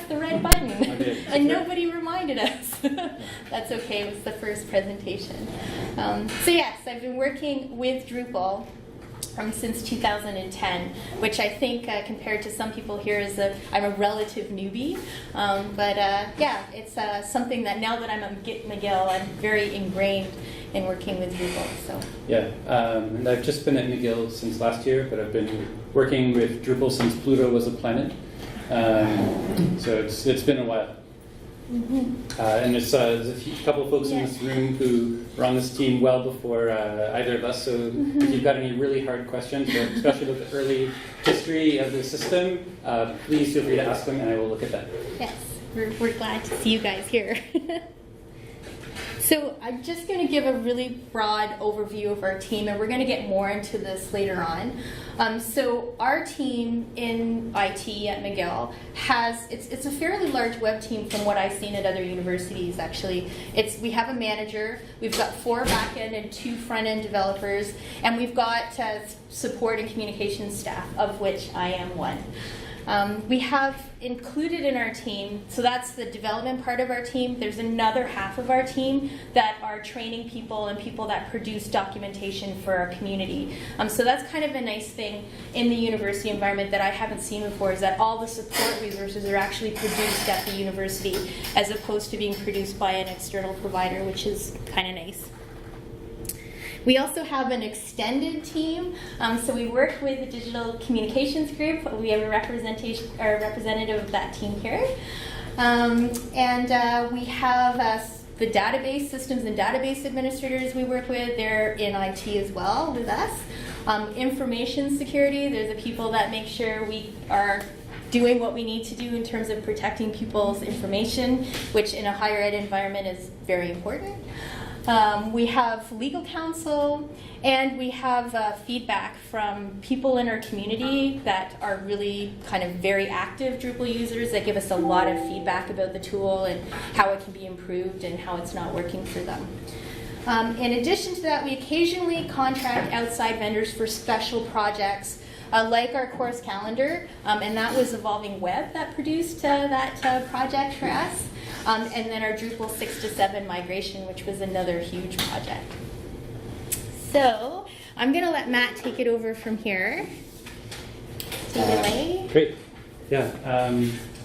the red button, Okay. and nobody reminded us. That's okay, it was the first presentation. So yes, I've been working with Drupal since 2010, which I think compared to some people here is I'm a relative newbie. Yeah, it's something that now that I'm at McGill, I'm very ingrained in working with Drupal. So. Yeah, and I've just been at McGill since last year, but I've been working with Drupal since Pluto was a planet. So it's been a while. Mm-hmm. And there's a couple of folks in this room who were on this team well before either of us. So if you've got any really hard questions, especially about the early history of the system, please feel free to ask them, and I will look at that. Yes, we're glad to see you guys here. So I'm just going to give a really broad overview of our team, and we're going to get more into this later on. So our team in IT at McGill it's a fairly large web team from what I've seen at other universities, actually. We have a manager, we've got 4 back-end and 2 front-end developers, and we've got support and communications staff, of which I am one. We have included in our team, so that's the development part of our team. There's another half of our team that are training people and people that produce documentation for our community. So that's kind of a nice thing in the university environment that I haven't seen before, is that all the support resources are actually produced at the university as opposed to being produced by an external provider, which is kind of nice. We also have an extended team, so we work with the digital communications group. We have a representative of that team here. We have the database systems and database administrators we work with. They're in IT as well with us. Information security, they're the people that make sure we are doing what we need to do in terms of protecting people's information, which in a higher ed environment is very important. We have legal counsel, and we have feedback from people in our community that are really kind of very active Drupal users that give us a lot of feedback about the tool and how it can be improved and how it's not working for them. In addition to that, we occasionally contract outside vendors for special projects, like our course calendar, and that was Evolving Web that produced that project for us. And then our Drupal 6 to 7 migration, which was another huge project. So I'm going to let Matt take it over from here. Take it away. Great. Yeah.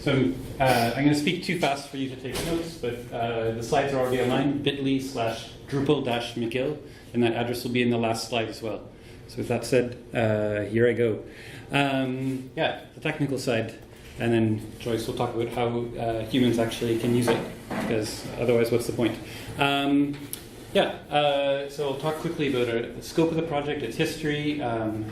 So I'm going to speak too fast for you to take notes, but the slides are already online, bit.ly/Drupal-McGill, and that address will be in the last slide as well. So with that said, here I go. Yeah, the technical side. And then Joyce will talk about how humans actually can use it, because otherwise what's the point? So I'll talk quickly about the scope of the project, its history,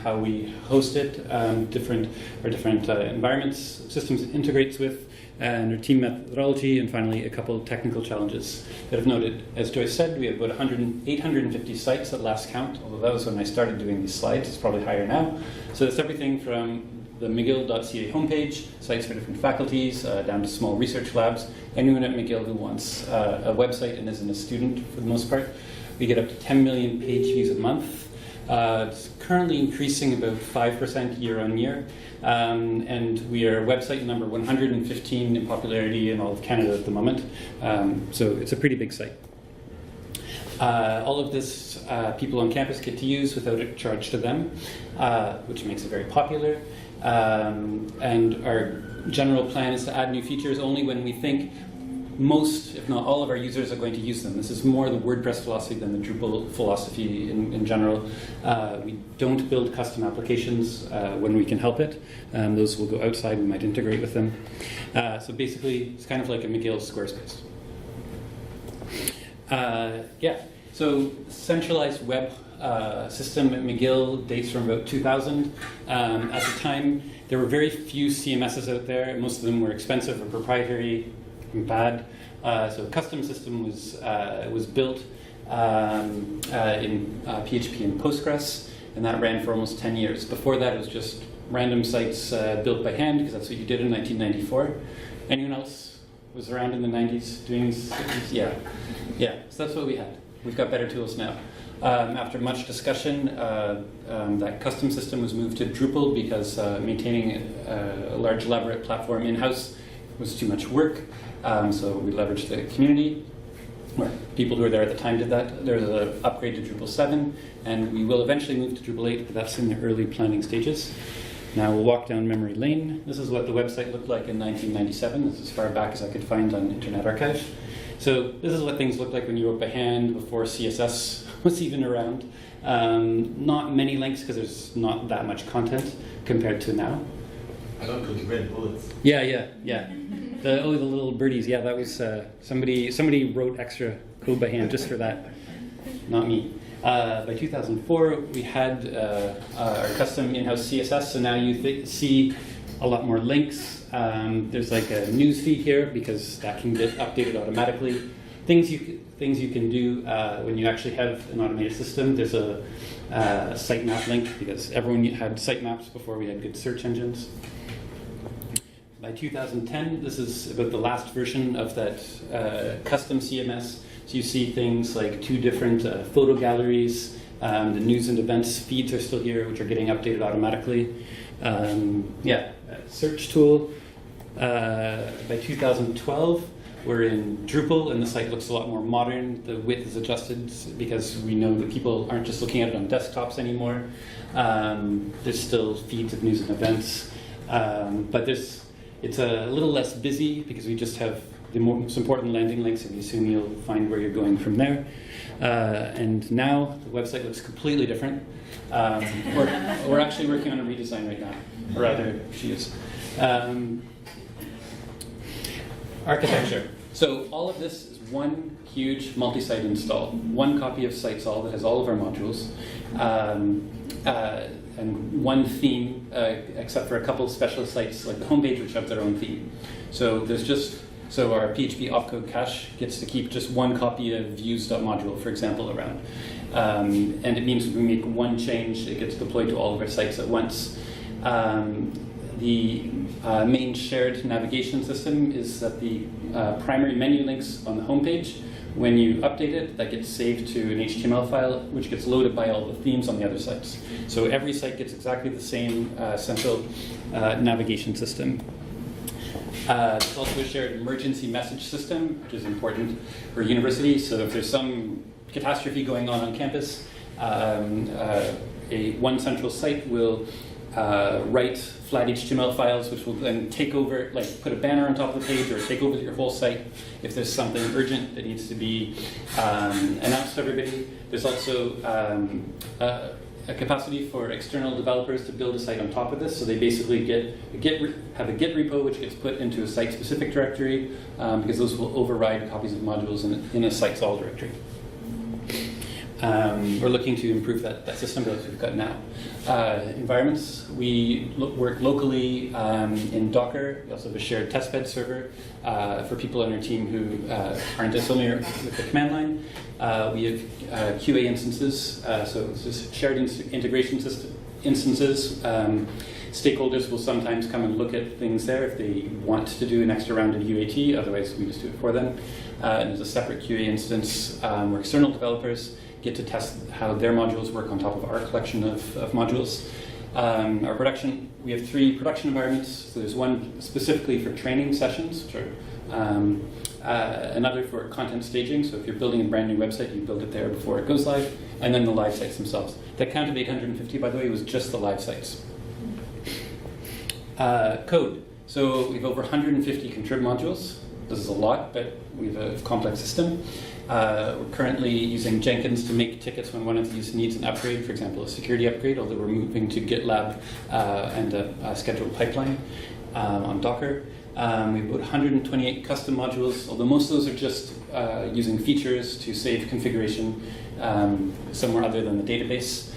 how we host it, different environments, systems it integrates with, and our team methodology, and finally a couple of technical challenges that I've noted. As Joyce said, we have about 850 sites at last count, although that was when I started doing these slides. It's probably higher now. So that's everything from the McGill.ca homepage, sites for different faculties, down to small research labs. Anyone at McGill who wants a website and isn't a student, for the most part. We get up to 10 million page views a month. It's currently increasing about 5% year on year. And we are website number 115 in popularity in all of Canada at the moment. So it's a pretty big site. All of this people on campus get to use without a charge to them, which makes it very popular. And our general plan is to add new features only when we think most, if not all, of our users are going to use them. This is more the WordPress philosophy than the Drupal philosophy in general. We don't build custom applications when we can help it. Those will go outside. We might integrate with them. So basically, it's kind of like a McGill Squarespace. So centralized web system at McGill dates from about 2000. At the time, there were very few CMSs out there. Most of them were expensive or proprietary and bad. So a custom system was built in PHP and Postgres, and that ran for almost 10 years. Before that, it was just random sites built by hand, because that's what you did in 1994. Anyone else was around in the 90s doing these? Yeah. So that's what we had. We've got better tools now. After much discussion, that custom system was moved to Drupal because maintaining a large elaborate platform in-house was too much work, so we leveraged the community. Or people who were there at the time did that. There's an upgrade to Drupal 7, and we will eventually move to Drupal 8, but that's in the early planning stages. Now we'll walk down memory lane. This is what the website looked like in 1997. This is as far back as I could find on Internet Archive. So this is what things looked like when you wrote by hand before CSS was even around. Not many links because there's not that much content compared to now. I don't put the red bullets. Yeah. The little birdies. Yeah, that was somebody wrote extra code by hand just for that. Not me. By 2004, we had our custom in-house CSS, so now you see a lot more links. There's like a news feed here because that can get updated automatically. Things you can do when you actually have an automated system. There's a sitemap link because everyone had sitemaps before we had good search engines. By 2010, this is about the last version of that custom CMS. So you see things like 2 different photo galleries. The news and events feeds are still here, which are getting updated automatically. Search tool. By 2012, we're in Drupal, and the site looks a lot more modern. The width is adjusted because we know that people aren't just looking at it on desktops anymore. There's still feeds of news and events, but it's a little less busy because we just have the most important landing links, and we assume you'll find where you're going from there. And now the website looks completely different. We're actually working on a redesign right now, or rather, she is. Architecture. So all of this is one huge multi-site install, one copy of Sitesall that has all of our modules, and one theme, except for a couple of specialist sites like the homepage, which have their own theme. So so our PHP opcode cache gets to keep just one copy of views.module, for example, around. And it means if we make one change, it gets deployed to all of our sites at once. The main shared navigation system is that the primary menu links on the homepage, when you update it, that gets saved to an HTML file, which gets loaded by all the themes on the other sites. So every site gets exactly the same central navigation system. There's also a shared emergency message system, which is important for universities. So if there's some catastrophe going on campus, one central site will write flat HTML files, which will then take over, like put a banner on top of the page or take over your whole site if there's something urgent that needs to be announced to everybody. There's also a capacity for external developers to build a site on top of this. So they basically have a Git repo which gets put into a site-specific directory because those will override copies of modules in a Sitesall directory. We're looking to improve that system that we've got now. Environments, we work locally in Docker. We also have a shared testbed server for people on our team who aren't as familiar with the command line. We have QA instances, so it's just shared integration system instances. Stakeholders will sometimes come and look at things there if they want to do an extra round of UAT, otherwise we just do it for them. And there's a separate QA instance where external developers get to test how their modules work on top of our collection of modules. Our production, we have 3 production environments. So there's one specifically for training sessions, which are, another for content staging. So if you're building a brand new website, you build it there before it goes live, and then the live sites themselves. That count of 850, by the way, was just the live sites. Code. So we have over 150 contrib modules. This is a lot, but we have a complex system. We're currently using Jenkins to make tickets when one of these needs an upgrade, for example, a security upgrade, although we're moving to GitLab and a scheduled pipeline on Docker. We have about 128 custom modules, although most of those are just using features to save configuration somewhere other than the database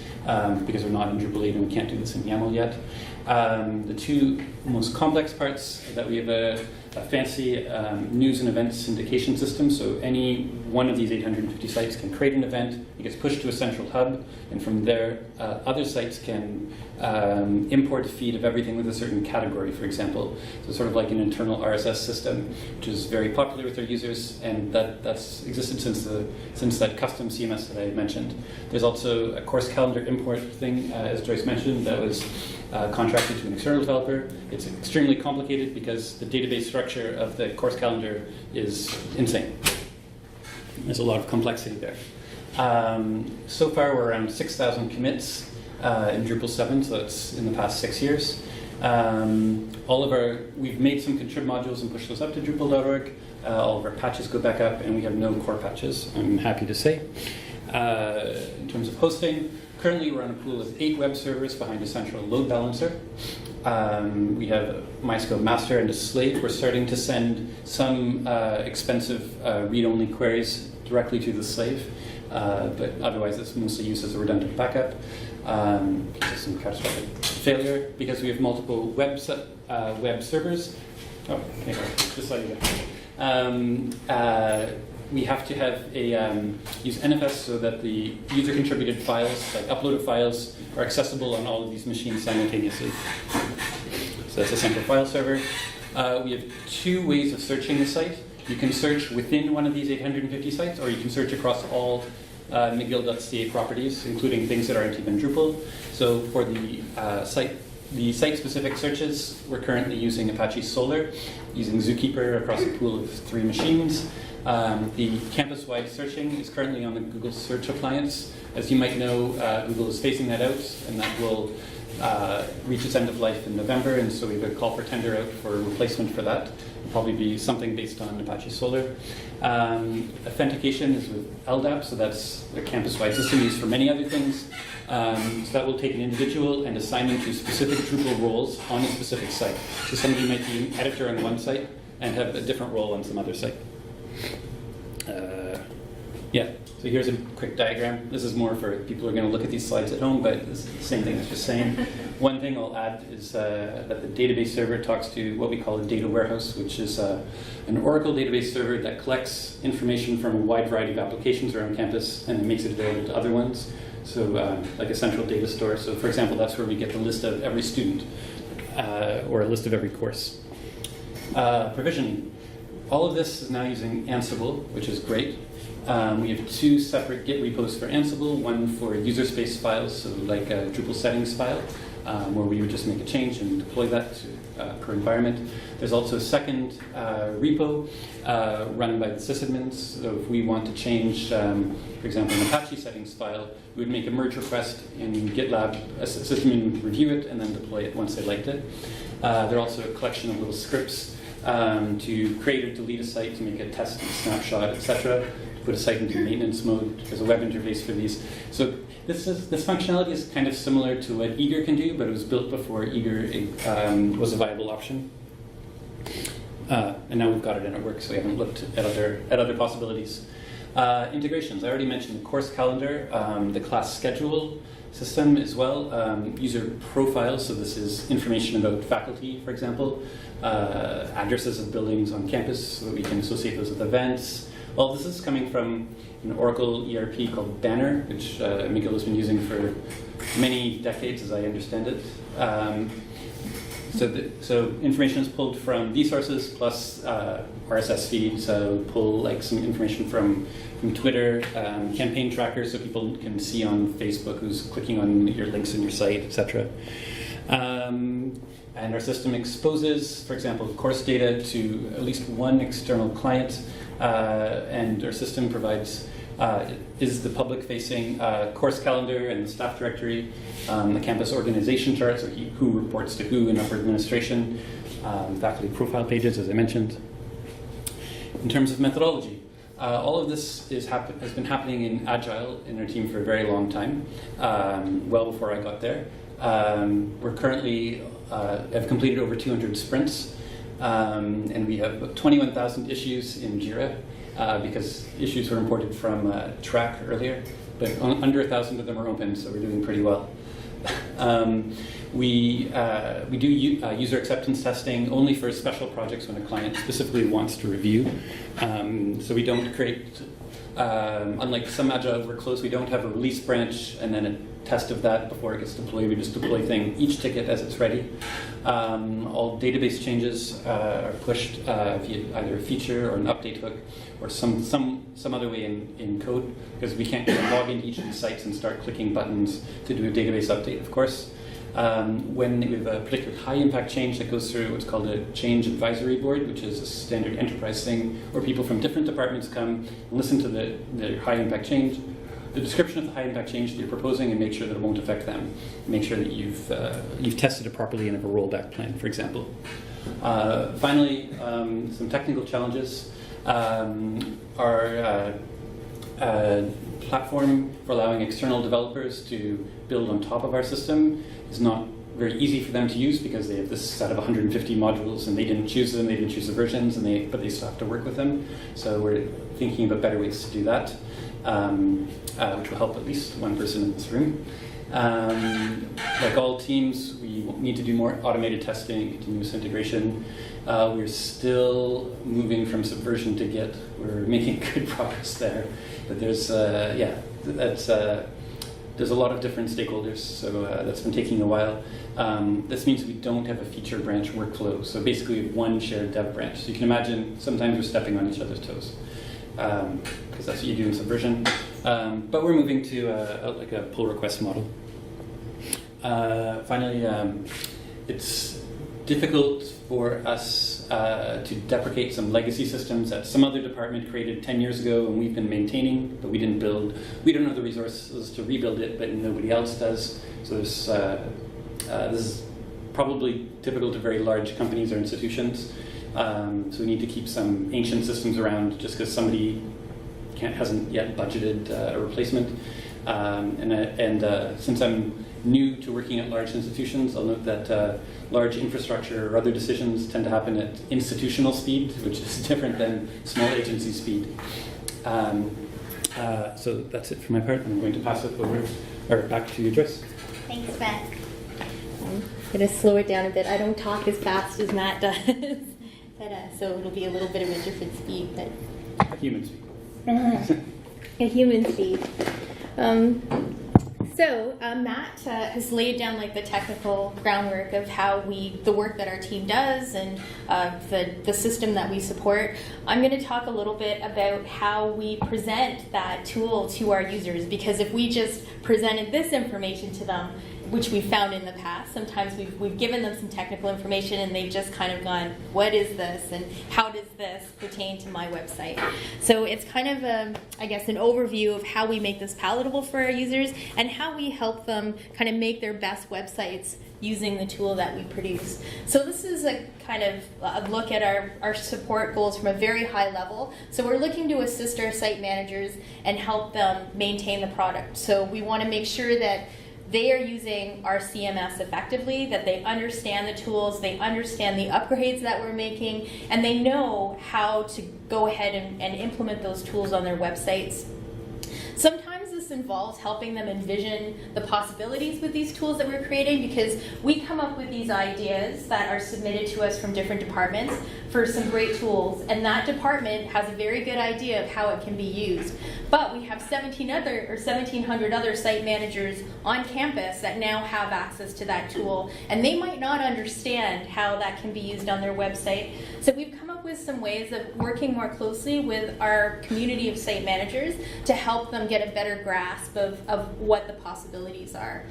because we're not in Drupal 8 and we can't do this in YAML yet. The 2 most complex parts that we have a fancy news and events syndication system. So any one of these 850 sites can create an event. It gets pushed to a central hub, and from there, other sites can import a feed of everything with a certain category, for example. So sort of like an internal RSS system, which is very popular with our users, and that's existed since that custom CMS that I mentioned. There's also a course calendar import thing, as Joyce mentioned, that was contracted to an external developer. It's extremely complicated because the database structure structure of the course calendar is insane. There's a lot of complexity there. So far, we're around 6,000 commits in Drupal 7, so that's in the past 6 years. We've made some contrib modules and pushed those up to Drupal.org. All of our patches go back up, and we have no core patches, I'm happy to say. In terms of hosting, currently we're on a pool of 8 web servers behind a central load balancer. We have MySQL master and a slave. We're starting to send some expensive read-only queries directly to the slave, but otherwise it's mostly used as a redundant backup. Just some catastrophic failure because we have multiple web servers. Oh, okay, just let you go. We have to have use NFS so that the user-contributed files, like uploaded files, are accessible on all of these machines simultaneously. So that's a central file server. We have 2 ways of searching the site. You can search within one of these 850 sites, or you can search across all McGill.ca properties, including things that aren't even Drupal. So for the site-specific searches, we're currently using Apache Solr, using Zookeeper across a pool of 3 machines. The campus-wide searching is currently on the Google Search Appliance. As you might know, Google is phasing that out, and that will reach its end of life in November, and so we have a call for tender out for a replacement for that. It'll probably be something based on Apache Solr. Authentication is with LDAP, so that's a campus-wide system used for many other things. So that will take an individual and assign them to specific Drupal roles on a specific site. So somebody might be an editor on one site and have a different role on some other site. So here's a quick diagram. This is more for people who are going to look at these slides at home, but it's the same thing as just saying. One thing I'll add is that the database server talks to what we call a data warehouse, which is an Oracle database server that collects information from a wide variety of applications around campus and then makes it available to other ones. So like a central data store. So for example, that's where we get the list of every student or a list of every course. Provisioning. All of this is now using Ansible, which is great. We have 2 separate Git repos for Ansible, one for user space files, so like a Drupal settings file, where we would just make a change and deploy that to, per environment. There's also a second repo run by the sysadmins. So if we want to change, for example, an Apache settings file, we would make a merge request in GitLab, a sysadmin would review it, and then deploy it once they liked it. There are also a collection of little scripts to create or delete a site, to make a test and snapshot, etc. To put a site into maintenance mode. There's a web interface for these. So this functionality is kind of similar to what Eager can do, but it was built before Eager was a viable option. And now we've got it and it works, so we haven't looked at other possibilities. Integrations. I already mentioned the course calendar, the class schedule system as well. User profiles, so this is information about faculty, for example. Addresses of buildings on campus, so that we can associate those with events. All this is coming from an Oracle ERP called Banner, which McGill has been using for many decades, as I understand it. So information is pulled from these sources plus RSS feeds. So pull like some information from Twitter, campaign trackers, so people can see on Facebook who's clicking on your links in your site, etc. And our system exposes, for example, course data to at least one external client, and our system provides is the public-facing course calendar and the staff directory, the campus organization chart, so who reports to who in upper administration, faculty profile pages, as I mentioned. In terms of methodology, all of this has been happening in Agile in our team for a very long time, well before I got there. We're currently have completed over 200 sprints, and we have about 21,000 issues in Jira because issues were imported from Track earlier, but under 1,000 of them are open, so we're doing pretty well. We do user acceptance testing only for special projects when a client specifically wants to review. So we don't create, unlike some Agile workflows, we don't have a release branch and then a test of that before it gets deployed. We just deploy each ticket as it's ready. All database changes are pushed via either a feature or an update hook or some other way in code, because we can't log into each of the sites and start clicking buttons to do a database update, of course. When we have a particular high impact change that goes through what's called a change advisory board, which is a standard enterprise thing where people from different departments come and listen to the high impact change, the description of the high impact change that you're proposing, and make sure that it won't affect them. Make sure that you've tested it properly and have a rollback plan, for example. Finally, some technical challenges. Our platform for allowing external developers to build on top of our system is not very easy for them to use because they have this set of 150 modules and they didn't choose them, they didn't choose the versions, but they still have to work with them. So we're thinking about better ways to do that, which will help at least one person in this room. Like all teams, we need to do more automated testing, continuous integration. We're still moving from Subversion to Git. We're making good progress there, but there's there's a lot of different stakeholders, so that's been taking a while. This means we don't have a feature branch workflow, so basically we have one shared dev branch. So you can imagine sometimes we're stepping on each other's toes, because that's what you do in Subversion. But we're moving to like a pull request model. Finally, it's difficult for us to deprecate some legacy systems that some other department created 10 years ago and we've been maintaining, but we didn't build. We don't have the resources to rebuild it, but nobody else does. So this is probably typical to very large companies or institutions. So we need to keep some ancient systems around just because somebody hasn't yet budgeted a replacement. Since I'm new to working at large institutions, I'll note that large infrastructure or other decisions tend to happen at institutional speed, which is different than small agency speed. So that's it for my part. I'm going to pass it over, or back to you, Joyce. Thanks, Matt. I'm going to slow it down a bit. I don't talk as fast as Matt does, so it'll be a little bit of a different speed. But A human speed. A human speed. So Matt has laid down like the technical groundwork of how the work that our team does and the system that we support. I'm going to talk a little bit about how we present that tool to our users, because if we just presented this information to them, which we found in the past, sometimes we've given them some technical information and they've just kind of gone, what is this and how does this pertain to my website? So it's kind of, I guess, an overview of how we make this palatable for our users and how we help them kind of make their best websites using the tool that we produce. So this is a kind of a look at our support goals from a very high level. So we're looking to assist our site managers and help them maintain the product. So we want to make sure that they are using our CMS effectively, that they understand the tools, they understand the upgrades that we're making, and they know how to go ahead and implement those tools on their websites. Sometimes this involves helping them envision the possibilities with these tools that we're creating, because we come up with these ideas that are submitted to us from different departments for some great tools, and that department has a very good idea of how it can be used. But we have 1,700 other site managers on campus that now have access to that tool, and they might not understand how that can be used on their website. So we've come up with some ways of working more closely with our community of site managers to help them get a better grasp of what the possibilities are.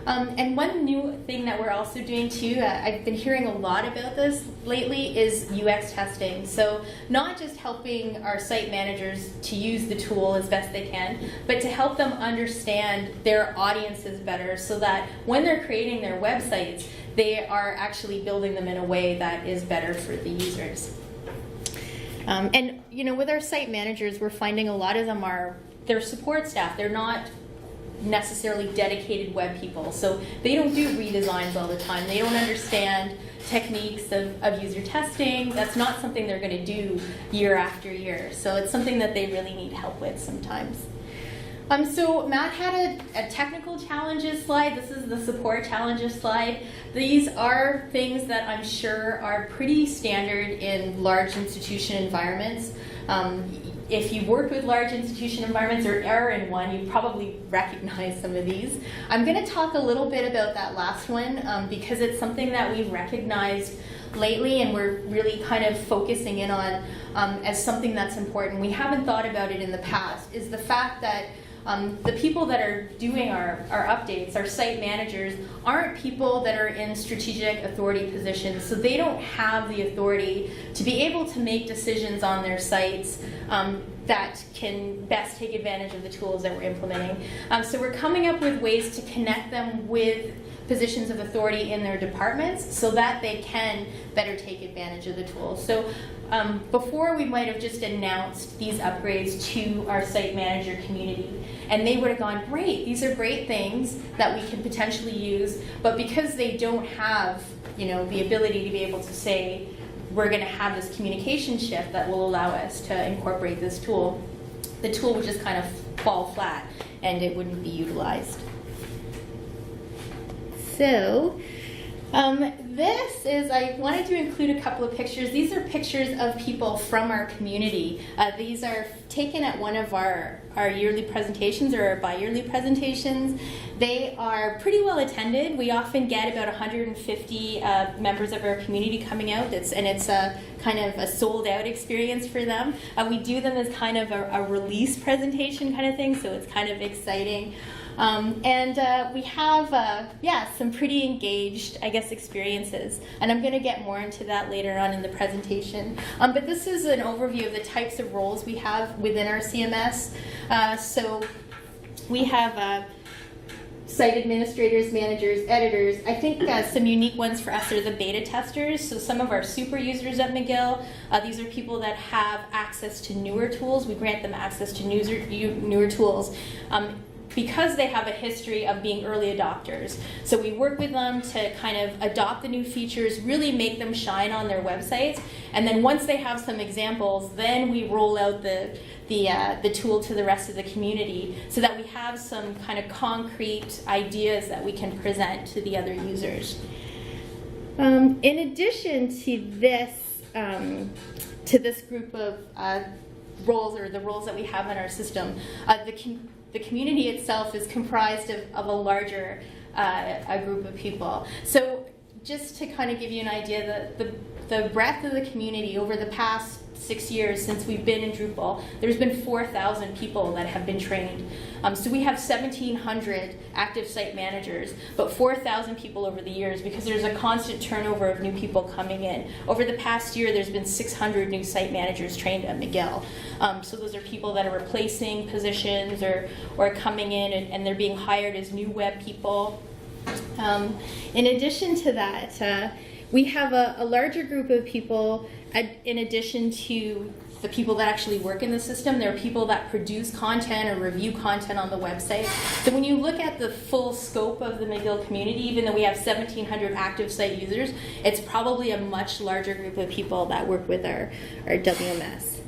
And one new thing that we're also doing too, I've been hearing a lot about this lately, is UX testing. So not just helping our site managers to use the tool as best they can, but to help them understand their audiences better so that when they're creating their websites, they are actually building them in a way that is better for the users. And you know, with our site managers, we're finding a lot of them they're support staff. They're not necessarily dedicated web people, so they don't do redesigns all the time. They don't understand techniques of user testing. That's not something they're going to do year after year, so it's something that they really need help with sometimes. So Matt had a technical challenges slide. This is the support challenges slide. These are things that I'm sure are pretty standard in large institution environments. If you've worked with large institution environments or are in one, you probably recognize some of these. I'm going to talk a little bit about that last one because it's something that we've recognized lately and we're really kind of focusing in on as something that's important. We haven't thought about it in the past, is the fact that the people that are doing our updates, our site managers, aren't people that are in strategic authority positions, so they don't have the authority to be able to make decisions on their sites that can best take advantage of the tools that we're implementing. So we're coming up with ways to connect them with positions of authority in their departments so that they can better take advantage of the tools. So before we might have just announced these upgrades to our site manager community, and they would have gone, great, these are great things that we can potentially use, but because they don't have, the ability to be able to say, we're going to have this communication shift that will allow us to incorporate this tool, the tool would just kind of fall flat and it wouldn't be utilized. So I wanted to include a couple of pictures. These are pictures of people from our community. These are taken at one of our yearly presentations or our bi-yearly presentations. They are pretty well attended. We often get about 150 members of our community coming out, it's a kind of a sold out experience for them. We do them as kind of a release presentation kind of thing, so it's kind of exciting. We have, some pretty engaged, experiences. And I'm going to get more into that later on in the presentation. But this is an overview of the types of roles we have within our CMS. So we have site administrators, managers, editors. I think some unique ones for us are the beta testers. So some of our super users at McGill, these are people that have access to newer tools. We grant them access to newer tools. Because they have a history of being early adopters. So we work with them to kind of adopt the new features, really make them shine on their websites, and then once they have some examples, then we roll out the tool to the rest of the community so that we have some kind of concrete ideas that we can present to the other users. In addition to this group of roles, or the roles that we have in our system, the community itself is comprised of a larger a group of people. So just to kind of give you an idea, the breadth of the community over the past 6 years since we've been in Drupal, there's been 4,000 people that have been trained. So we have 1,700 active site managers, but 4,000 people over the years because there's a constant turnover of new people coming in. Over the past year, there's been 600 new site managers trained at McGill. So those are people that are replacing positions or coming in and they're being hired as new web people. In addition to that, we have a larger group of people in addition to the people that actually work in the system. There are people that produce content or review content on the website. So when you look at the full scope of the McGill community, even though we have 1,700 active site users, it's probably a much larger group of people that work with our WMS.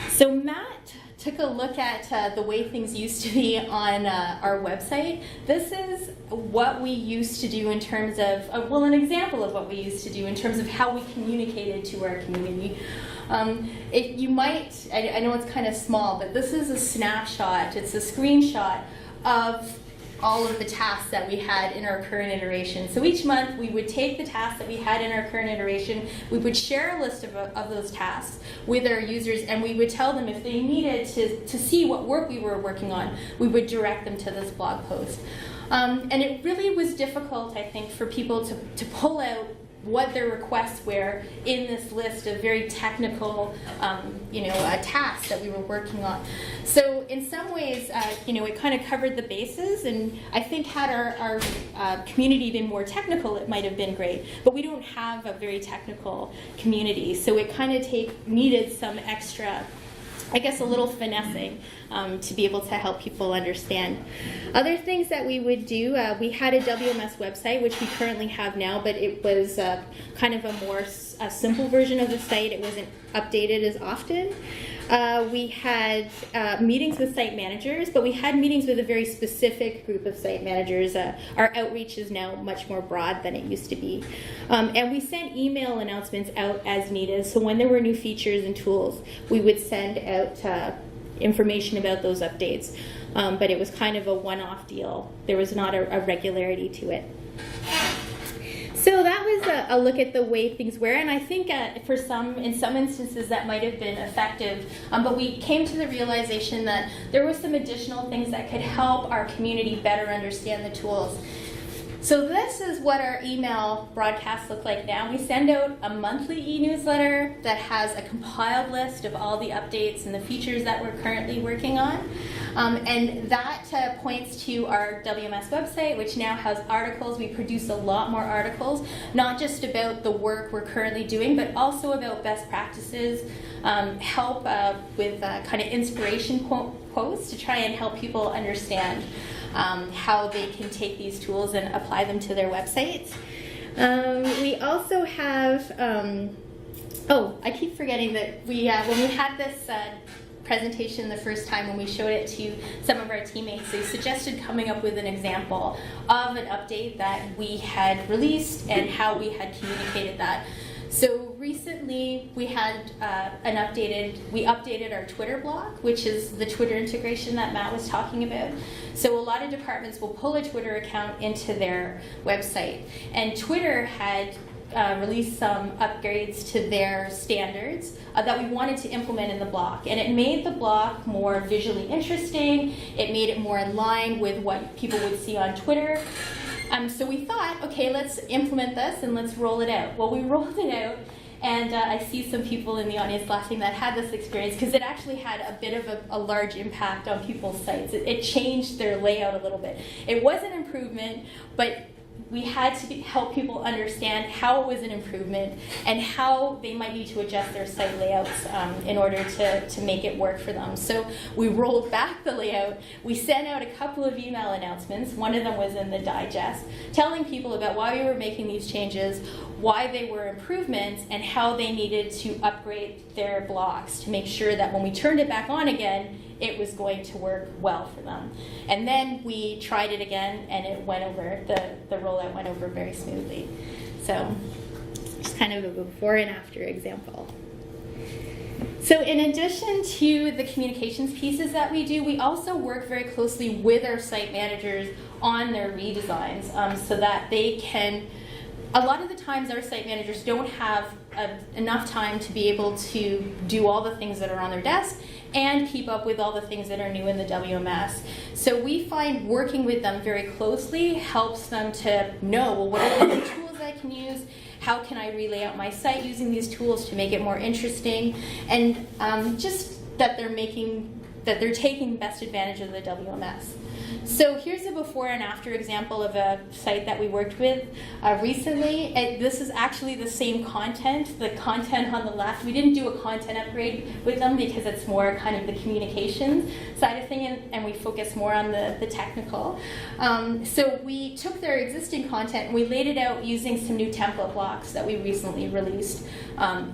So Matt took a look at the way things used to be on our website. This is what we used to do in terms of, an example of what we used to do in terms of how we communicated to our community. I know it's kind of small, but this is a snapshot, it's a screenshot of all of the tasks that we had in our current iteration. So each month we would take the tasks that we had in our current iteration, we would share a list of those tasks with our users, and we would tell them if they needed to see what work we were working on, we would direct them to this blog post. And it really was difficult, I think, for people to pull out what their requests were in this list of very technical, tasks that we were working on. So in some ways, it kind of covered the bases, and I think had our community been more technical, it might have been great. But we don't have a very technical community, so it kind of needed some extra, a little finessing to be able to help people understand. Other things that we would do, we had a WMS website, which we currently have now, but it was kind of a more simple version of the site. It wasn't updated as often. We had meetings with site managers, but we had meetings with a very specific group of site managers. Our outreach is now much more broad than it used to be. And we sent email announcements out as needed. So when there were new features and tools, we would send out information about those updates. But it was kind of a one-off deal. There was not a regularity to it. So that was a look at the way things were, and I think in some instances that might have been effective, but we came to the realization that there were some additional things that could help our community better understand the tools. So this is what our email broadcasts look like now. We send out a monthly e-newsletter that has a compiled list of all the updates and the features that we're currently working on. And that points to our WMS website, which now has articles. We produce a lot more articles, not just about the work we're currently doing, but also about best practices, help with kind of inspiration posts to try and help people understand how they can take these tools and apply them to their websites. We also have, I keep forgetting that when we had this presentation the first time, when we showed it to some of our teammates, they suggested coming up with an example of an update that we had released and how we had communicated that. So recently we had we updated our Twitter blog, which is the Twitter integration that Matt was talking about. So a lot of departments will pull a Twitter account into their website, and Twitter had released some upgrades to their standards that we wanted to implement in the block, and it made the block more visually interesting. It made it more in line with what people would see on Twitter. So we thought, okay, let's implement this and let's roll it out. Well, we rolled it out, and I see some people in the audience laughing that had this experience, because it actually had a bit of a large impact on people's sites. It changed their layout a little bit. It was an improvement, but we had to help people understand how it was an improvement and how they might need to adjust their site layouts in order to make it work for them. So we rolled back the layout. We sent out a couple of email announcements. One of them was in the digest, telling people about why we were making these changes, why they were improvements, and how they needed to upgrade their blocks to make sure that when we turned it back on again, it was going to work well for them. And then we tried it again, and it went over, the rollout went over very smoothly. So just kind of a before and after example. So in addition to the communications pieces that we do, we also work very closely with our site managers on their redesigns, so that they can, a lot of the times our site managers don't have enough time to be able to do all the things that are on their desk and keep up with all the things that are new in the WMS. So we find working with them very closely helps them to know, well, what are the tools I can use? How can I relay out my site using these tools to make it more interesting? And just that they're taking best advantage of the WMS. So here's a before and after example of a site that we worked with recently. This is actually the same content. The content on the left, we didn't do a content upgrade with them because it's more kind of the communications side of thing, and we focus more on the technical. So we took their existing content and we laid it out using some new template blocks that we recently released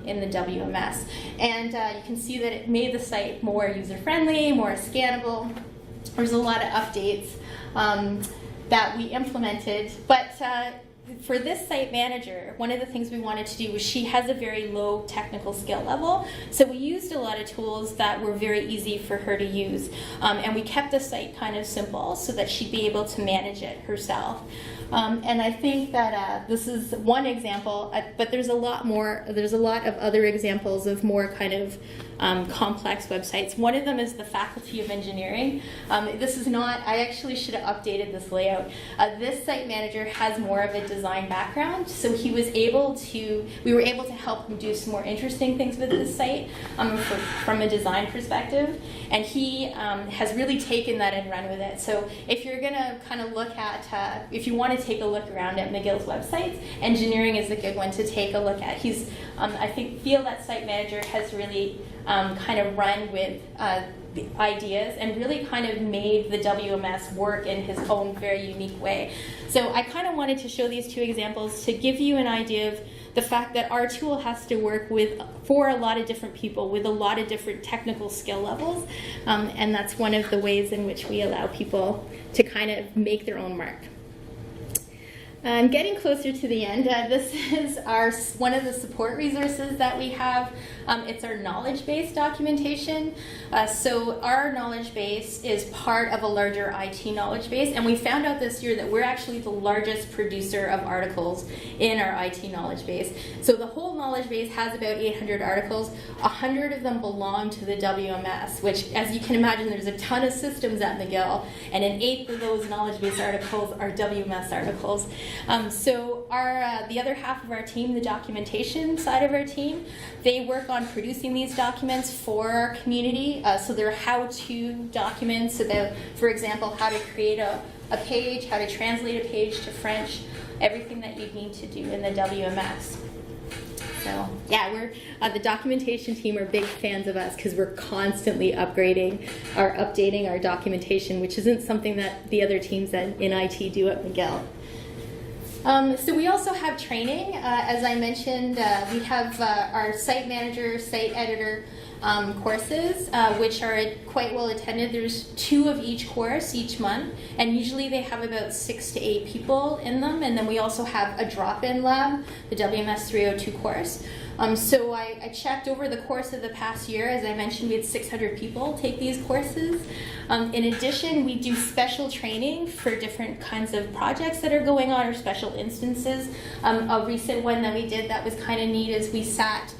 in the WMS. And you can see that it made the site more user-friendly, more scannable. There's a lot of updates that we implemented, but for this site manager, one of the things we wanted to do was she has a very low technical skill level, so we used a lot of tools that were very easy for her to use, and we kept the site kind of simple so that she'd be able to manage it herself. And I think that this is one example, but there's a lot more. There's a lot of other examples of more kind of complex websites. One of them is the Faculty of Engineering. This is not, I actually should have updated this layout. This site manager has more of a design background, so we were able to help him do some more interesting things with this site from a design perspective, and he has really taken that and run with it. So if you're going to kind of look at, if you want to take a look around at McGill's websites, engineering is a good one to take a look at. He's, I feel that site manager has really kind of run with the ideas and really kind of made the WMS work in his own very unique way. So I kind of wanted to show these two examples to give you an idea of the fact that our tool has to work for a lot of different people with a lot of different technical skill levels, and that's one of the ways in which we allow people to kind of make their own mark. I'm getting closer to the end. This is one of the support resources that we have. It's our knowledge base documentation. So our knowledge base is part of a larger IT knowledge base, and we found out this year that we're actually the largest producer of articles in our IT knowledge base. So the whole knowledge base has about 800 articles. 100 of them belong to the WMS, which, as you can imagine, there's a ton of systems at McGill, and an eighth of those knowledge base articles are WMS articles. So the other half of our team, the documentation side of our team, they work on producing these documents for our community. So they're how-to documents about, for example, how to create a page, how to translate a page to French, everything that you need to do in the WMS. So yeah, the documentation team are big fans of us because we're constantly updating our documentation, which isn't something that the other teams in IT do at McGill. So we also have training. As I mentioned, we have our site manager, site editor courses, which are quite well attended. There's 2 of each course each month, and usually they have about 6 to 8 people in them. And then we also have a drop-in lab, the WMS 302 course. So I checked over the course of the past year. As I mentioned, we had 600 people take these courses. In addition, we do special training for different kinds of projects that are going on or special instances. A recent one that we did that was kind of neat is we sat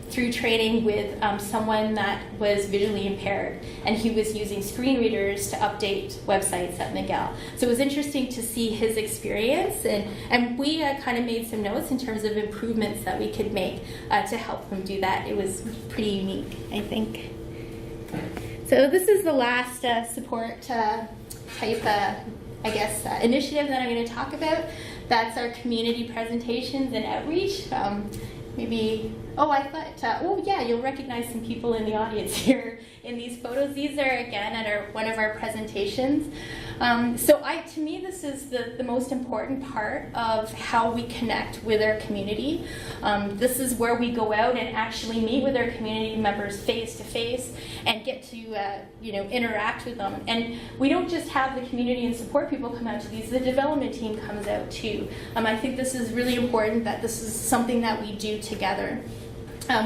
through training with someone that was visually impaired, and he was using screen readers to update websites at McGill. So it was interesting to see his experience, and we kind of made some notes in terms of improvements that we could make to help him do that. It was pretty unique, I think. So this is the last support type, initiative that I'm going to talk about. That's our community presentations and outreach. You'll recognize some people in the audience here in these photos. These are, again, at one of our presentations. To me, this is the most important part of how we connect with our community. This is where we go out and actually meet with our community members face to face and get to interact with them. And we don't just have the community and support people come out to these, the development team comes out too. I think this is really important that this is something that we do together.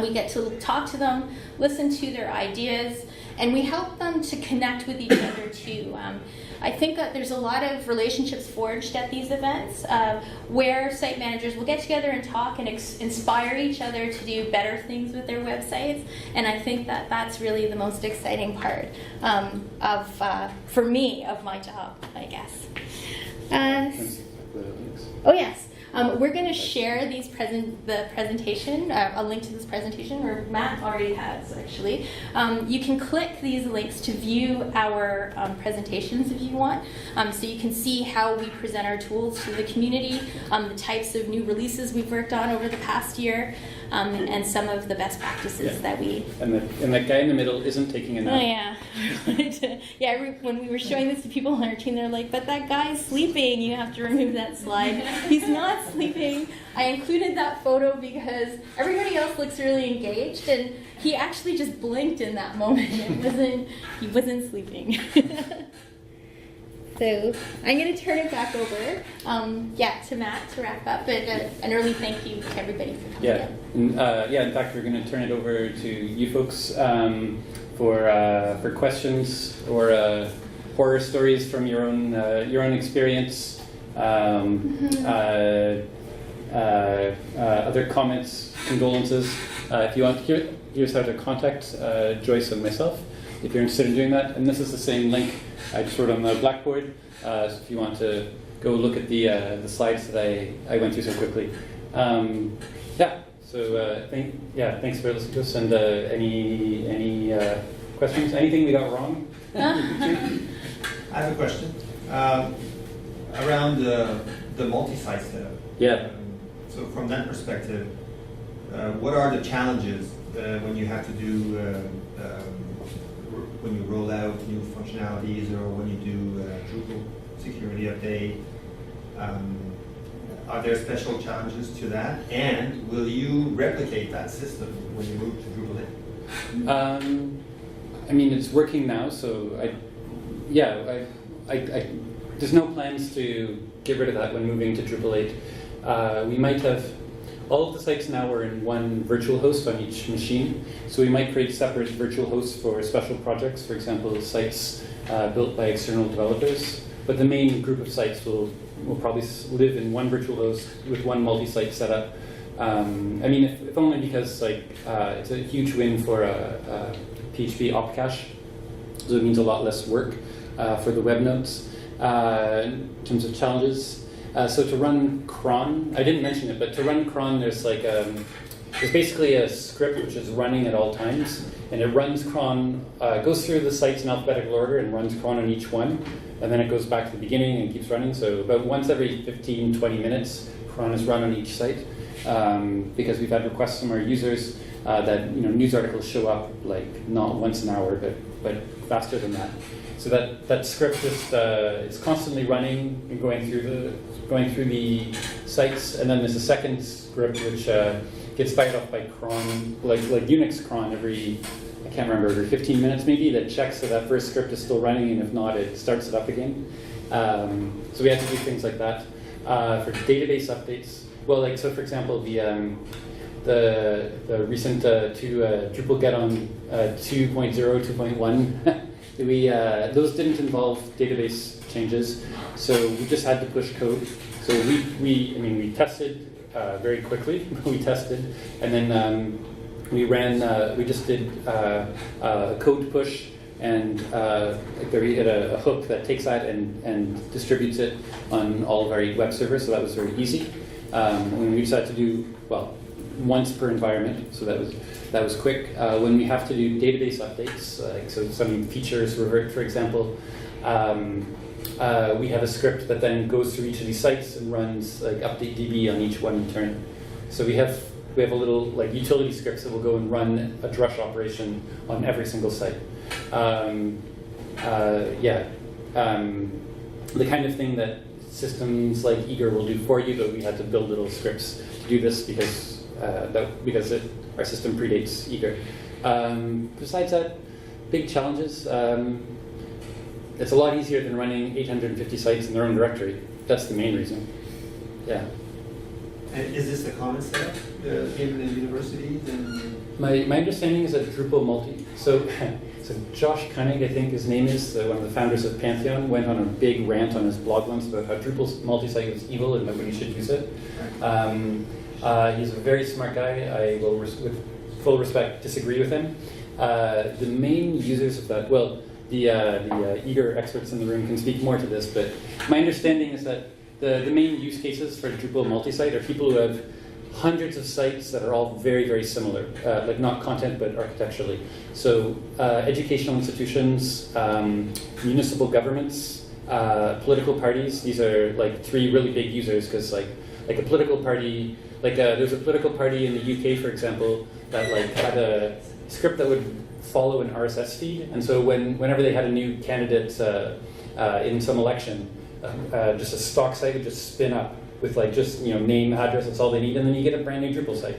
We get to talk to them, listen to their ideas, and we help them to connect with each other too. I think that there's a lot of relationships forged at these events where site managers will get together and talk and inspire each other to do better things with their websites. And I think that that's really the most exciting part for me, of my job, I guess. Oh yes. We're going to share the presentation, a link to this presentation, or Matt already has actually. You can click these links to view our presentations if you want, so you can see how we present our tools to the community, the types of new releases we've worked on over the past year, and some of the best practices that we... And the guy in the middle isn't taking a nap. Oh yeah. When we were showing this to people on our team, they're like, but that guy's sleeping, you have to remove that slide. He's not sleeping. I included that photo because everybody else looks really engaged, and he actually just blinked in that moment. He wasn't sleeping. So I'm going to turn it back over, to Matt to wrap up. But an early thank you to everybody for coming in. In fact, we're going to turn it over to you folks for questions or horror stories from your own experience. Other comments, condolences. If you want, here's how to contact Joyce and myself if you're interested in doing that. And this is the same link I just wrote on the blackboard. So if you want to go look at the slides that I went through so quickly. Thanks for listening to us. And any questions? Anything we got wrong? I have a question around the multi-site setup. Yeah. So from that perspective, what are the challenges when you have to do when you roll out new functionalities or when you do Drupal security update? Are there special challenges to that? And will you replicate that system when you move to Drupal 8? It's working now, so I there's no plans to get rid of that when moving to Drupal 8. We might have, all of the sites now are in one virtual host on each machine, so we might create separate virtual hosts for special projects, for example, sites built by external developers. But the main group of sites will probably live in one virtual host with one multi-site setup. I mean, if only because it's a huge win for PHP op cache, so it means a lot less work for the web nodes. In terms of challenges, so to run cron, I didn't mention it, but to run cron, there's basically a script which is running at all times, and it runs cron, goes through the sites in alphabetical order and runs cron on each one, and then it goes back to the beginning and keeps running. So about once every 15, 20 minutes, cron is run on each site, because we've had requests from our users that news articles show up like not once an hour, but faster than that. So that script just is constantly running and going through the sites, and then there's a second script which gets fired off by cron, like Unix cron every 15 minutes maybe, that checks that first script is still running, and if not, it starts it up again. So we have to do things like that. For database updates, well, so for example, the recent Drupal get on 2.0, 2.1, those didn't involve database changes, so we just had to push code. So we tested very quickly. We tested, and then we just did a code push, and we had a hook that takes that and distributes it on all of our web servers. So that was very easy. And we decided to do once per environment, so that was quick. When we have to do database updates, so some features revert, for example, we have a script that then goes through each of these sites and runs update DB on each one in turn. So we have a little utility scripts that will go and run a drush operation on every single site. The kind of thing that systems like Eager will do for you, but we had to build little scripts to do this because our system predates Eager. Besides that, big challenges. It's a lot easier than running 850 sites in their own directory. That's the main reason. Yeah. And is this a common setup in universities? My understanding is that Drupal multi. So Josh Koenig, I think his name is, one of the founders of Pantheon, went on a big rant on his blog once about how Drupal's multi-site was evil and nobody should use it. He's a very smart guy. I will, with full respect, disagree with him. The main users of that, the Eager experts in the room can speak more to this, but my understanding is that the main use cases for Drupal multi-site are people who have hundreds of sites that are all very, very similar, not content, but architecturally. So educational institutions, municipal governments, political parties, these are three really big users, because a political party, there's a political party in the UK, for example, that had a script that would follow an RSS feed, and so whenever they had a new candidate in some election, just a stock site would just spin up with name, address, that's all they need, and then you get a brand new Drupal site.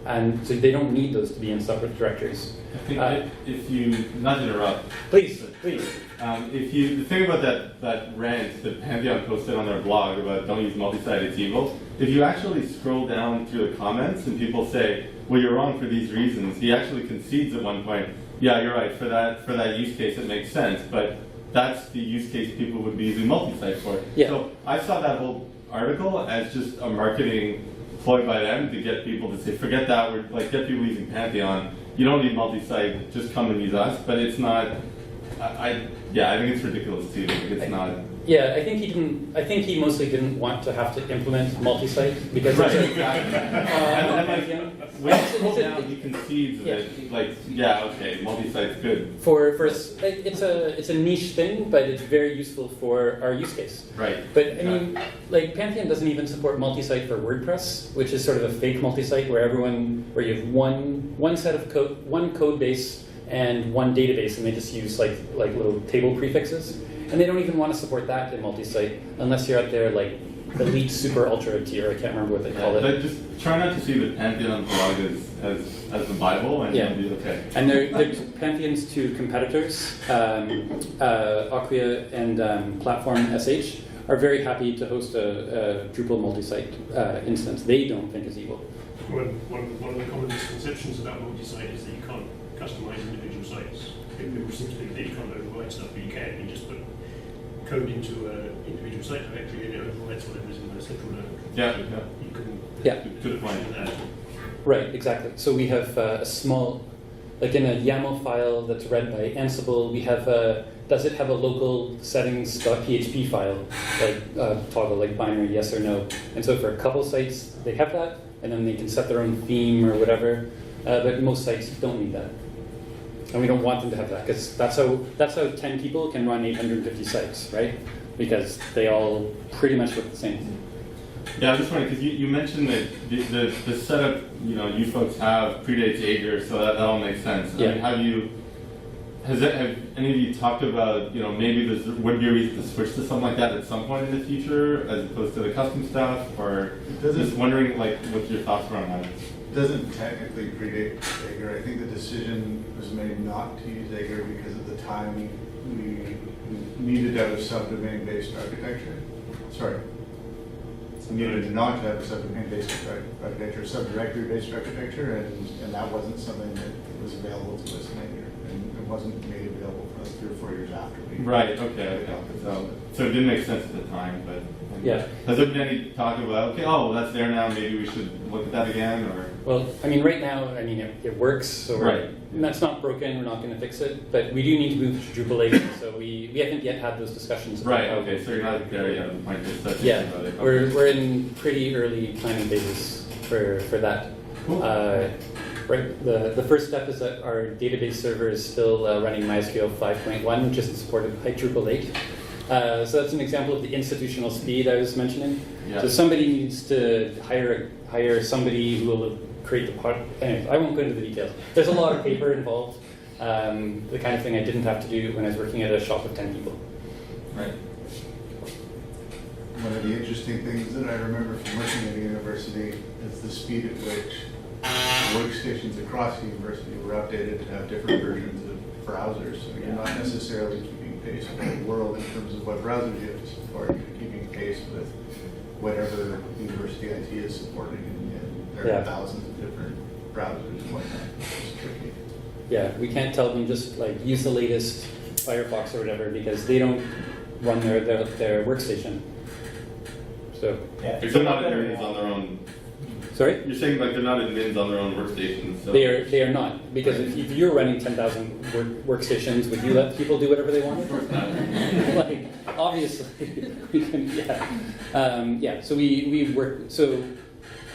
And so they don't need those to be in separate directories. I think if you, not to interrupt. Please. The thing about that rant that Pantheon posted on their blog about don't use multi-site, it's evil, if you actually scroll down through the comments and people say, well, you're wrong for these reasons, he actually concedes at one point, yeah, you're right, for that use case it makes sense, but that's the use case people would be using multi-site for. Yeah. So I saw that whole article as just a marketing ploy by them to get people to say, forget that, we're get people using Pantheon. You don't need multi-site, just come and use us. But it's not. I think it's ridiculous too. It's not. Yeah, I think he mostly didn't want to have to implement multi-site because right. When you scroll down, he concedes that okay, multi-site's good. It's a niche thing, but it's very useful for our use case. Right. But I mean, Pantheon doesn't even support multi-site for WordPress, which is sort of a fake multi-site where you have one set of code, one code base, and one database, and they just use little table prefixes. And they don't even want to support that in multi-site unless you're out there elite, super, ultra tier. I can't remember what they call it. But just try not to see the Pantheon blog as the Bible, and you'll be okay. And they're Pantheon's two competitors, Acquia and Platform SH, are very happy to host a Drupal multi-site instance. They don't think is evil. One of the common misconceptions about multi-site is that you can't customize individual sites. People seem to think that you can't override stuff, but you can. You just put code into an individual site directory and it overrides whatever is in the central node. Yeah, So yeah. You can Good point. do that. Right, exactly. So we have a small, like in a YAML file that's read by Ansible, we have does it have a local settings.php file, like toggle, like binary yes or no? And so for a couple sites, they have that, and then they can set their own theme or whatever. But most sites don't need that. And we don't want them to have that, because that's how 10 people can run 850 sites, right? Because they all pretty much look the same. Yeah, I'm just wondering, because you mentioned that the setup, you folks have predates Jaeger, so that all makes sense. Yeah. I mean, have any of you talked about, maybe would be a reason to switch to something like that at some point in the future, as opposed to the custom stuff, or just wondering, like, what your thoughts were on that? It doesn't technically predate Jaeger. I think the decision was made not to use Jaeger because at the time we needed to have a subdomain-based architecture. Sorry. We needed not to have a subdomain-based architecture, subdirectory-based architecture, and that wasn't something that was available to us later. And it wasn't made available for us 3 or 4 years after we... Right, okay. So it didn't make sense at the time, but... Yeah. Has there been any talk about, okay, well, that's there now, maybe we should look at that again, or? Well, I mean, right now, it works, so Right. That's not broken, we're not going to fix it, but we do need to move to Drupal 8, so we haven't yet had those discussions. About Right, how- okay, so you're not there yet at the point to start thinking Yeah, about it. we're in pretty early planning phases for that. Cool. Right, the first step is that our database server is still running MySQL 5.1, which isn't supported by Drupal 8. So that's an example of the institutional speed I was mentioning. Yeah. So somebody needs to hire somebody who will create the part. Anyway, I won't go into the details. There's a lot of paper involved. The kind of thing I didn't have to do when I was working at a shop of 10 people. Right. One of the interesting things that I remember from working at a university is the speed at which workstations across the university were updated to have different versions of browsers. So you're not necessarily keeping pace with the world in terms of what browsers you have to support. You're keeping pace with whatever university IT is supporting, and there Yeah. are thousands of different browsers and whatnot. It's tricky. Yeah, we can't tell them just like use the latest Firefox or whatever because they don't run their workstation. So, Yeah, They're not admins on their own. sorry? You're saying like they're not admins on their own workstations. So. They are not, because if you're running 10,000 workstations, would you let people do whatever they wanted? Like, obviously, we can, yeah. So we work, so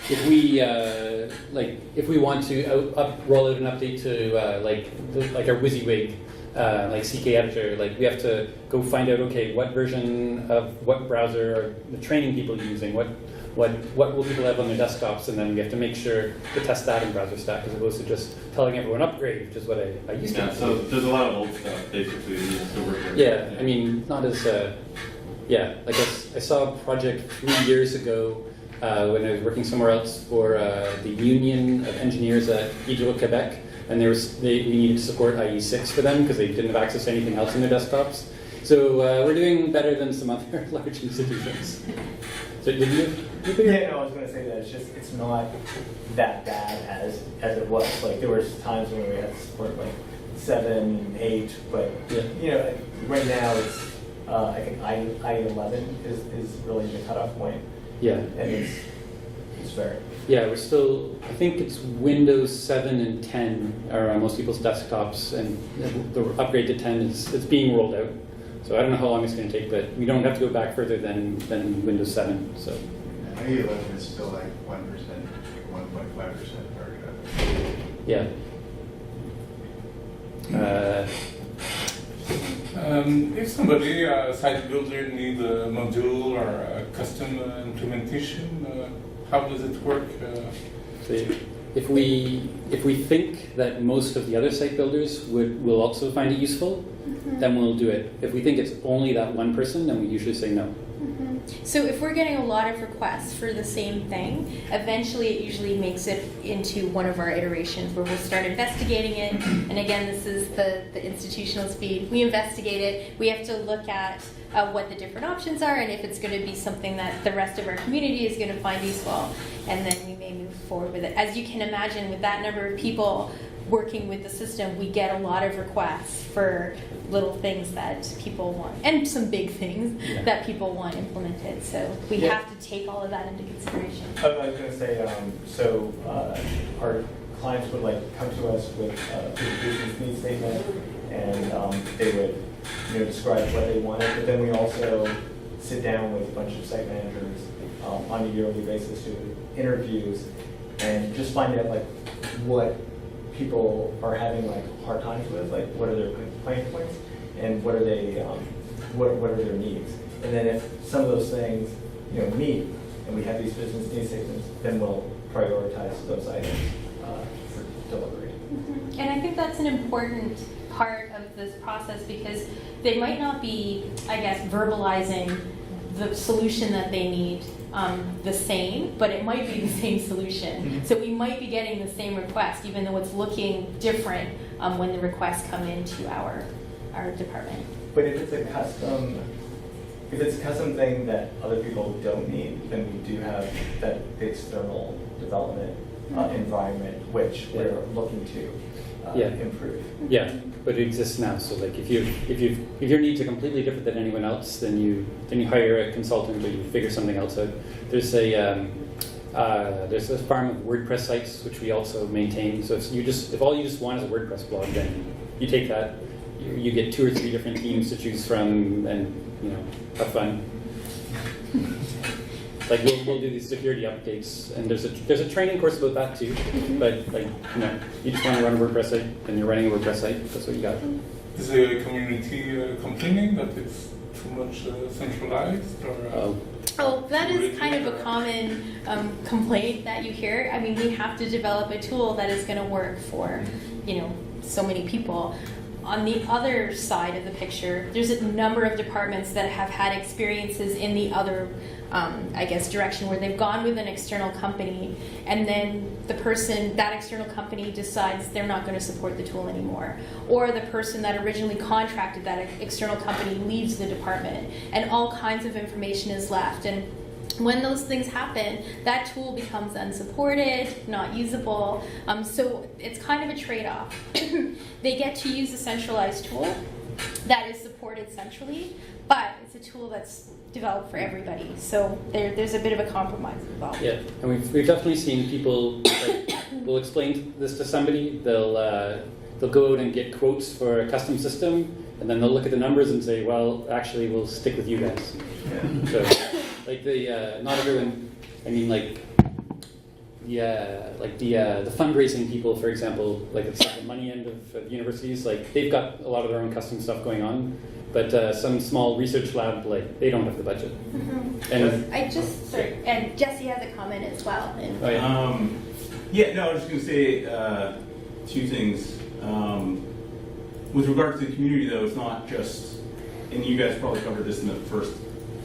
if we, if we want to roll out an update to, like our WYSIWYG, like CK editor, like we have to go find out, okay, what version of what browser are the training people using, what will people have on their desktops, and then we have to make sure to test that in browser stack as opposed to just telling everyone upgrade, which is what I used to Yeah, do. so there's a lot of old stuff basically that needs to work with. Yeah, I mean, not as, like I saw a project 3 years ago when I was working somewhere else for the Union of Engineers at Hydro-Quebec, and we needed to support IE6 for them because they didn't have access to anything else on their desktops. So we're doing better than some other large institutions. So did you? Yeah, no, I was going to say that it's not that bad as it was. Like there were times when we had to support like 7, 8, but Yeah. right now it's I think I11 is really the cutoff point, Yeah. and it's fair. Yeah, we're still, I think it's Windows 7 and 10 are on most people's desktops, and the upgrade to 10 it's being rolled out. So I don't know how long it's going to take, but we don't have to go back further than Windows 7. So IE11 is still like 1%, 1.5% archive. yeah. If somebody, a site builder, need a module or a custom implementation, how does it work? So if we think that most of the other site builders will also find it useful, then we'll do it. If we think it's only that one person, then we usually say no. So if we're getting a lot of requests for the same thing, eventually it usually makes it into one of our iterations where we'll start investigating it. And again, this is the institutional speed. We investigate it. We have to look at what the different options are and if it's going to be something that the rest of our community is going to find useful. And then we may move forward with it. As you can imagine, with that number of people working with the system, we get a lot of requests for little things that people want, and some big things that people want implemented. So we have to take all of that into consideration. I was going to say, our clients would come to us with a business needs statement, and they would describe what they wanted. But then we also sit down with a bunch of site managers on a yearly basis, do interviews, and just find out what people are having hard times with, what are their pain points, and what are they, what are their needs. And then if some of those things, meet, and we have these business needs statements, then we'll prioritize those items for delivery. Mm-hmm. And I think that's an important part of this process because they might not be, I guess, verbalizing the solution that they need the same, but it might be the same solution. Mm-hmm. So we might be getting the same request, even though it's looking different when the requests come into our department. But if it's a custom thing that other people don't need, then we do have that external development environment which we're looking to improve. Yeah, but it exists now. So if your needs are completely different than anyone else, then you hire a consultant or you figure something else out. There's a farm of WordPress sites which we also maintain. So if all you just want is a WordPress blog, then you take that. You get 2 or 3 different themes to choose from, and have fun. We'll do these security updates, and there's a training course about that too. But you just want to run a WordPress site, and you're running a WordPress site. That's what you got. Is the community complaining that it's too much centralized? Or, that is kind of a common complaint that you hear. I mean, we have to develop a tool that is going to work for so many people. On the other side of the picture, there's a number of departments that have had experiences in the other, direction where they've gone with an external company, and then that external company decides they're not going to support the tool anymore. Or the person that originally contracted that external company leaves the department, and all kinds of information is left. And when those things happen, that tool becomes unsupported, not usable. So it's kind of a trade-off. They get to use a centralized tool that is supported centrally, but it's a tool that's developed for everybody. So there's a bit of a compromise involved. Yeah, and we've definitely seen people will explain this to somebody. They'll go out and get quotes for a custom system, and then they'll look at the numbers and say, well, actually, we'll stick with you guys. Yeah. So, not everyone. I mean, the fundraising people, for example, it's the money end of universities. They've got a lot of their own custom stuff going on, but some small research lab, they don't have the budget. Mm-hmm. And and Jesse has a comment as well. I was just going to say 2 things. With regard to the community, though, it's not just, and you guys probably covered this in the first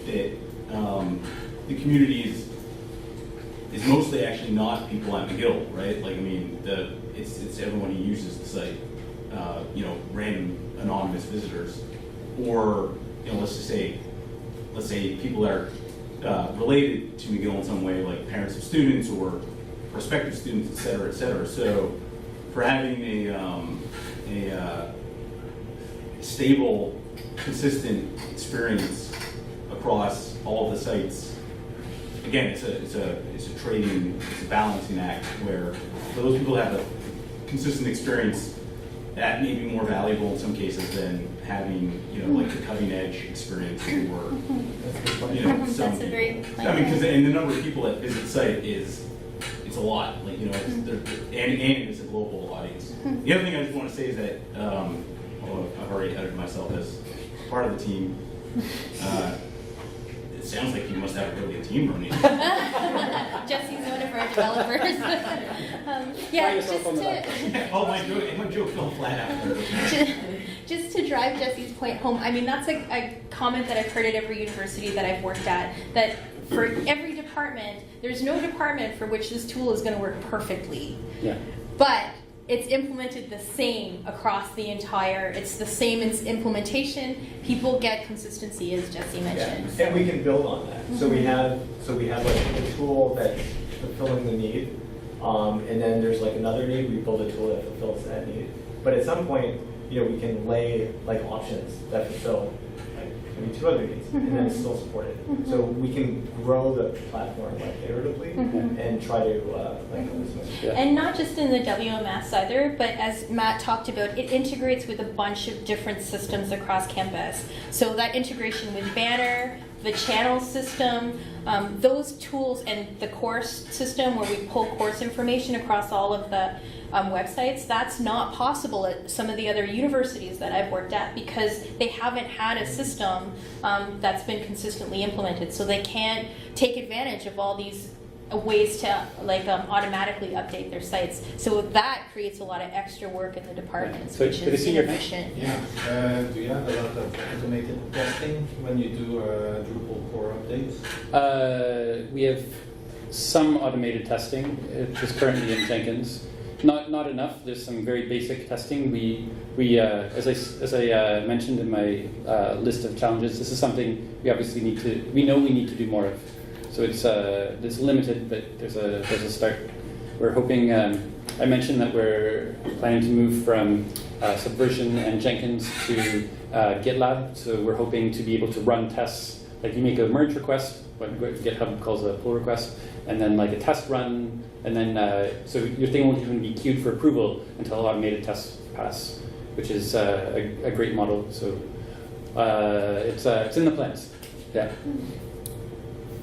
bit. The community is mostly actually not people at McGill, right? It's everyone who uses the site. Random anonymous visitors, or let's say people that are related to McGill in some way, like parents of students or prospective students, et cetera, et cetera. So for having a stable, consistent experience across all of the sites, again, it's a trading, it's a balancing act where for those people that have a consistent experience, that may be more valuable in some cases than having the cutting edge experience or That's a great point. because the number of people that visit the site it's a lot. And it's a global audience. The other thing I just want to say is that I've already outed myself as part of the team. It sounds like you must have a really good team running. Jesse's one of our developers. My joke fell flat out. Just to drive Jesse's point home, I mean, that's a comment that I've heard at every university that I've worked at, that for every department, there's no department for which this tool is going to work perfectly. Yeah. But it's implemented the same across the entire, it's the same in implementation. People get consistency, as Jesse mentioned. Yeah. And we can build on that. So we have like a tool that's fulfilling the need, and then there's like another need. We build a tool that fulfills that need. But at some point, we can lay like options that fulfill like maybe 2 other needs, and then it's still supported. So we can grow the platform like iteratively and try to Yeah. And not just in the WMS either, but as Matt talked about, it integrates with a bunch of different systems across campus. So that integration with Banner, the channel system, those tools, and the course system where we pull course information across all of the websites, that's not possible at some of the other universities that I've worked at because they haven't had a system that's been consistently implemented. So they can't take advantage of all these ways to automatically update their sites. So that creates a lot of extra work in the departments, So which did I is see your- inefficient. Yeah. Do you have a lot of automated testing when you do Drupal core updates? We have some automated testing, which is currently in Jenkins. Not enough. There's some very basic testing. We as I mentioned in my list of challenges, this is something we obviously we know we need to do more of. So it's limited, but there's a start. We're hoping. I mentioned that we're planning to move from Subversion and Jenkins to GitLab. So we're hoping to be able to run tests. Like you make a merge request, what GitHub calls a pull request, and then like a test run, and then so your thing won't even be queued for approval until automated tests pass, which is a great model. So it's in the plans. Yeah.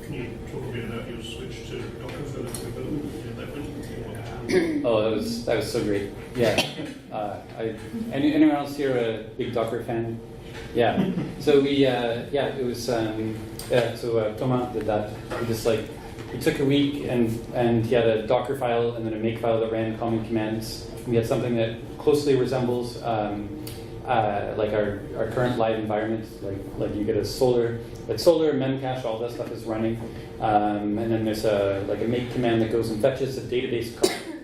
Can you talk a bit about your switch to Docker for development? Oh, that was so great. Yeah. Anyone else here a big Docker fan? Yeah. So it was so Thomas did that. He took a week and he had a Docker file and then a make file that ran common commands. We had something that closely resembles like our current live environment. Like you get a Solar Memcache, all that stuff is running, and then there's a make command that goes and fetches a database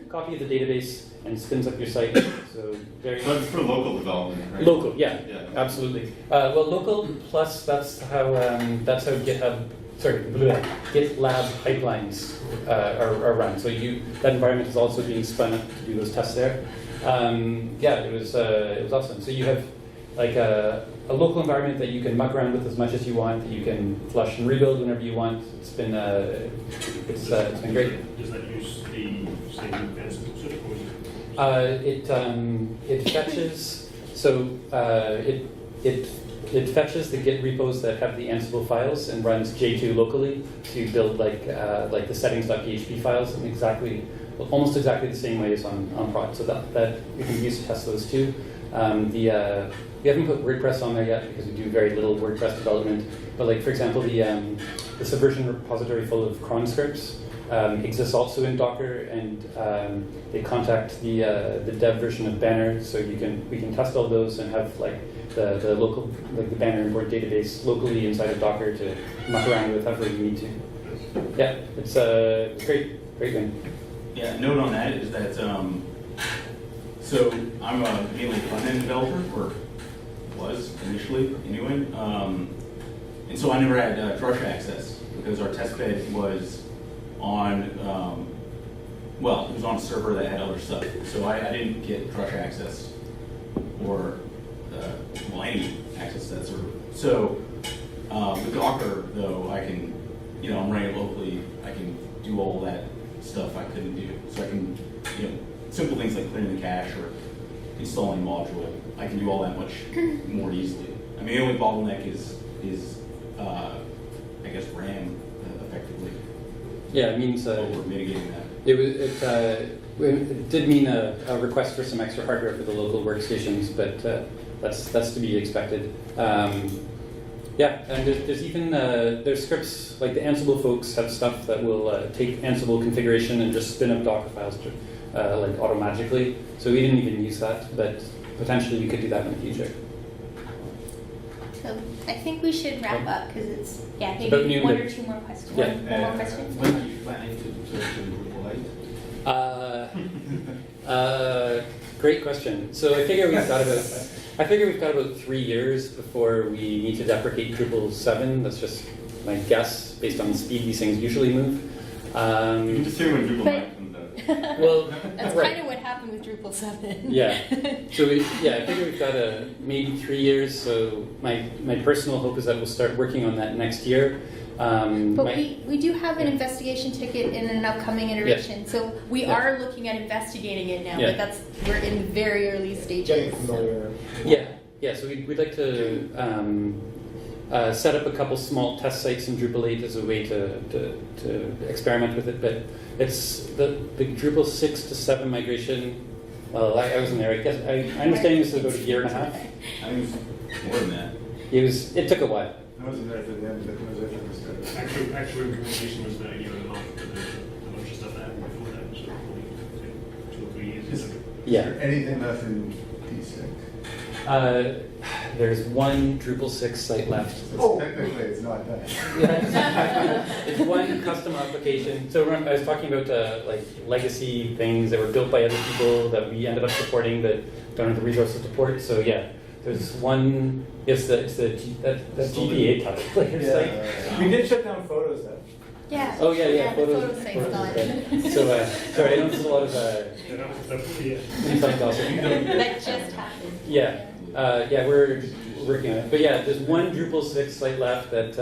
copy of the database and spins up your site. So very. But it's for local development, right? Local, yeah. Absolutely. Well, local plus that's how GitLab pipelines are run. So that environment is also being spun up to do those tests there. It was awesome. So you have like a local environment that you can muck around with as much as you want. That you can flush and rebuild whenever you want. It's been great. Does that use the same Ansible sort of? It fetches. So it fetches the Git repos that have the Ansible files and runs J2 locally to build like the settings.php files in almost exactly the same way as on prod. So that we can use to test those too. We haven't put WordPress on there yet because we do very little WordPress development. But like for example, the Subversion repository full of cron scripts exists also in Docker, and they contact the dev version of Banner, so we can test all those and have like the local the Banner import database locally inside of Docker to muck around with however you need to. Yeah, it's great thing. Yeah, note on that is that so I'm a mainly front-end developer, or was initially anyway, and so I never had Drush access because our test bed was on it was on a server that had other stuff, so I didn't get Drush access or any access to that server. So with Docker though, I can I'm running it locally. I can do all that stuff I couldn't do. So I can, simple things like clearing the cache or installing a module, I can do all that much more easily. I mean, the only bottleneck is I guess RAM effectively. Yeah, it means we're mitigating that. It did mean a request for some extra hardware for the local workstations, but that's to be expected. And there's even there's scripts like the Ansible folks have stuff that will take Ansible configuration and just spin up Docker files like automagically. So we didn't even use that, but potentially we could do that in the future. So I think we should wrap up because it's about maybe noon one then. or two more questions. Yeah. One more question. When are you planning to Drupal 8? Great question. So I figure we've got about 3 years before we need to deprecate Drupal 7. That's just my guess based on the speed these things usually move. You can just say when Drupal 9 comes out. Well, That's right. kind of what happened with Drupal 7. Yeah. So I figure we've got maybe 3 years. So my personal hope is that we'll start working on that next year. But we do have an investigation ticket in an upcoming iteration, so we Yeah. are looking at investigating it now. Yeah. But we're in very early stages. Getting familiar. Yeah. So we'd like to set up a couple small test sites in Drupal 8 as a way to experiment with it. But it's the Drupal 6 to 7 migration. Well, I wasn't there. I guess I understand this is about a year and a half. I think it's more than that. It took a while. I wasn't there for the end of it, I was there for the start of it. Actual implementation was about a year and a half, but there's a bunch of stuff that happened before that, so probably 2 or 3 years. Is Yeah. there anything left in D6? There's one Drupal 6 site left. Technically, it's not done. It's one custom application. So remember, I was talking about like legacy things that were built by other people that we ended up supporting that don't have the resources to support. So yeah, there's one. It's the GPA calculator site. We did shut down photos though. Yeah. Oh yeah. The photo site's gone. So sorry, I know there's a lot of Yeah. inside gossip. That just happened. Yeah. We're working on it. But yeah, there's one Drupal 6 site left that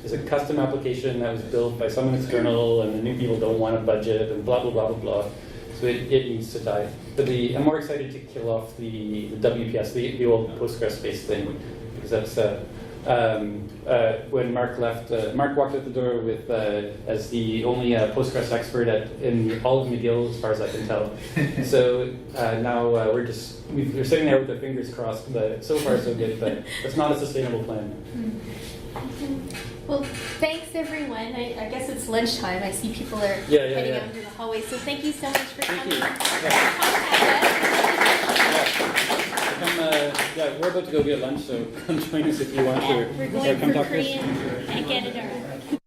is a custom application that was built by someone external, and the new people don't want a budget, and blah, blah, blah, blah, blah. So it needs to die. But I'm more excited to kill off the WPS, the old Postgres-based thing, because that's when Mark left. Mark walked out the door with as the only Postgres expert in all of McGill, as far as I can tell. So now we're sitting there with our fingers crossed. But so far so good. But that's not a sustainable plan. Well, thanks everyone. I guess it's lunchtime. I see people are heading Yeah. out into the hallway. So thank you so much for Thank coming. you. Contact We're about to go get lunch, so come join us if you want. us. We're Or going come for talk to us. Korean and Canada.